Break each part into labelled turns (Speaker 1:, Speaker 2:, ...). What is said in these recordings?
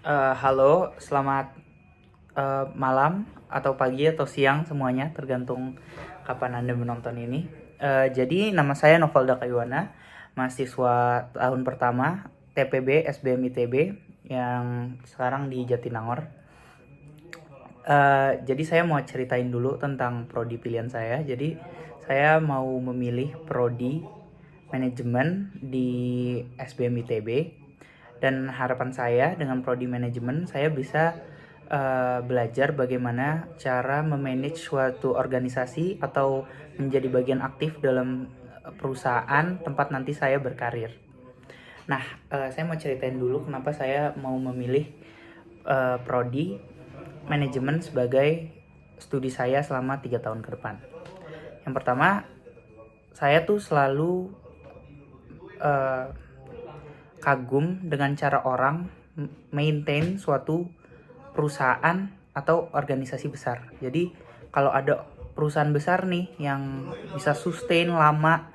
Speaker 1: Halo, selamat malam atau pagi atau siang semuanya, tergantung kapan Anda menonton ini. Jadi nama saya Novalda Kayuwana, mahasiswa tahun pertama TPB SBM ITB yang sekarang di Jatinangor. Jadi saya mau ceritain dulu tentang prodi pilihan saya. Jadi saya mau memilih prodi manajemen di SBM ITB. Dan harapan saya dengan prodi manajemen, saya bisa belajar bagaimana cara memanage suatu organisasi atau menjadi bagian aktif dalam perusahaan tempat nanti saya berkarir. Nah, saya mau ceritain dulu kenapa saya mau memilih prodi manajemen sebagai studi saya selama 3 tahun ke depan. Yang pertama, saya tuh selalu kagum dengan cara orang maintain suatu perusahaan atau organisasi besar. Jadi kalau ada perusahaan besar nih yang bisa sustain lama,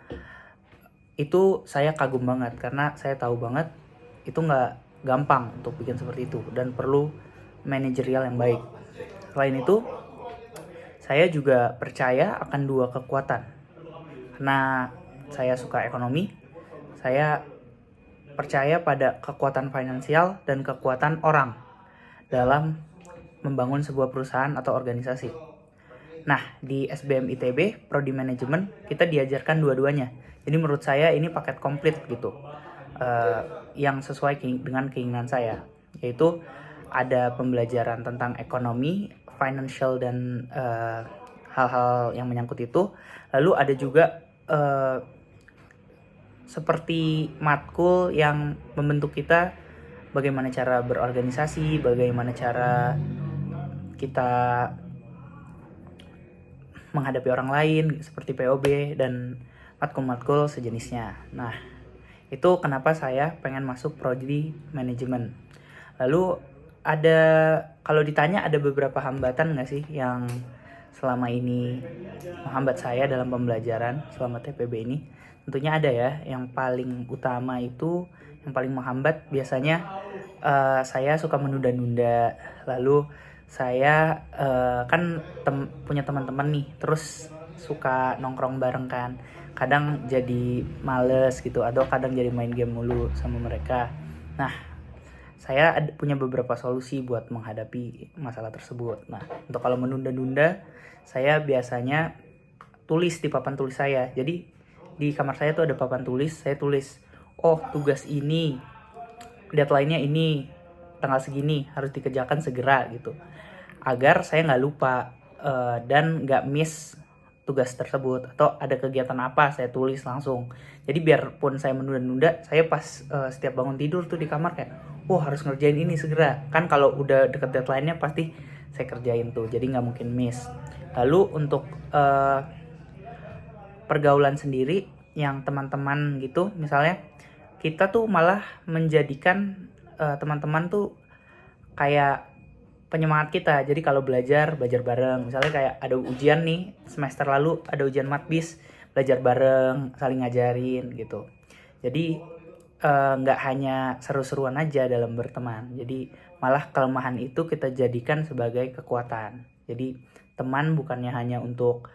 Speaker 1: itu saya kagum banget karena saya tahu banget itu nggak gampang untuk bikin seperti itu dan perlu manajerial yang baik. Selain itu, saya juga percaya akan dua kekuatan. Karena saya suka ekonomi, saya percaya pada kekuatan finansial dan kekuatan orang dalam membangun sebuah perusahaan atau organisasi. Nah, di SBM ITB, Prodi Manajemen, kita diajarkan dua-duanya. Jadi menurut saya ini paket komplit gitu, yang sesuai dengan keinginan saya. Yaitu ada pembelajaran tentang ekonomi, financial, dan hal-hal yang menyangkut itu. Lalu ada juga seperti matkul yang membentuk kita bagaimana cara berorganisasi, bagaimana cara kita menghadapi orang lain seperti POB dan matkul-matkul sejenisnya. Nah, itu kenapa saya pengen masuk prodi manajemen. Lalu kalau ditanya ada beberapa hambatan nggak sih yang selama ini menghambat saya dalam pembelajaran selama TPB ini? Tentunya ada ya. Yang paling utama itu, yang paling menghambat biasanya saya suka menunda-nunda. Lalu saya kan punya teman-teman nih, terus suka nongkrong bareng kan. Kadang jadi males gitu, atau kadang jadi main game mulu sama mereka. Nah, saya punya beberapa solusi buat menghadapi masalah tersebut. Nah, untuk kalau menunda-nunda, saya biasanya tulis di papan tulis saya. Jadi di kamar saya tuh ada papan tulis, saya tulis, oh tugas ini, deadline-nya ini, tanggal segini, harus dikerjakan segera gitu. Agar saya nggak lupa dan nggak miss tugas tersebut, atau ada kegiatan apa saya tulis langsung. Jadi biarpun saya menunda-nunda, saya pas setiap bangun tidur tuh di kamar kayak, harus ngerjain ini segera. Kan kalau udah deket deadline-nya pasti saya kerjain tuh, jadi nggak mungkin miss. Lalu untuk pergaulan sendiri yang teman-teman gitu, misalnya kita tuh malah menjadikan teman-teman tuh kayak penyemangat kita. Jadi kalau belajar bareng. Misalnya kayak ada ujian nih, semester lalu ada ujian matbis, belajar bareng, saling ngajarin gitu. Jadi nggak hanya seru-seruan aja dalam berteman. Jadi malah kelemahan itu kita jadikan sebagai kekuatan. Jadi teman bukannya hanya untuk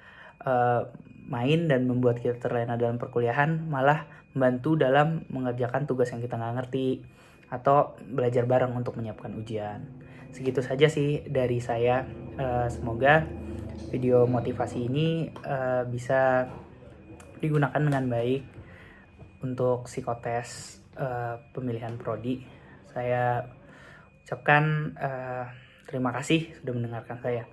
Speaker 1: main dan membuat kita terlena dalam perkuliahan, malah membantu dalam mengerjakan tugas yang kita nggak ngerti atau belajar bareng untuk menyiapkan ujian. Segitu saja sih dari saya. Semoga video motivasi ini bisa digunakan dengan baik untuk psikotes pemilihan prodi. Saya ucapkan terima kasih sudah mendengarkan saya.